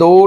2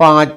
5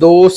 2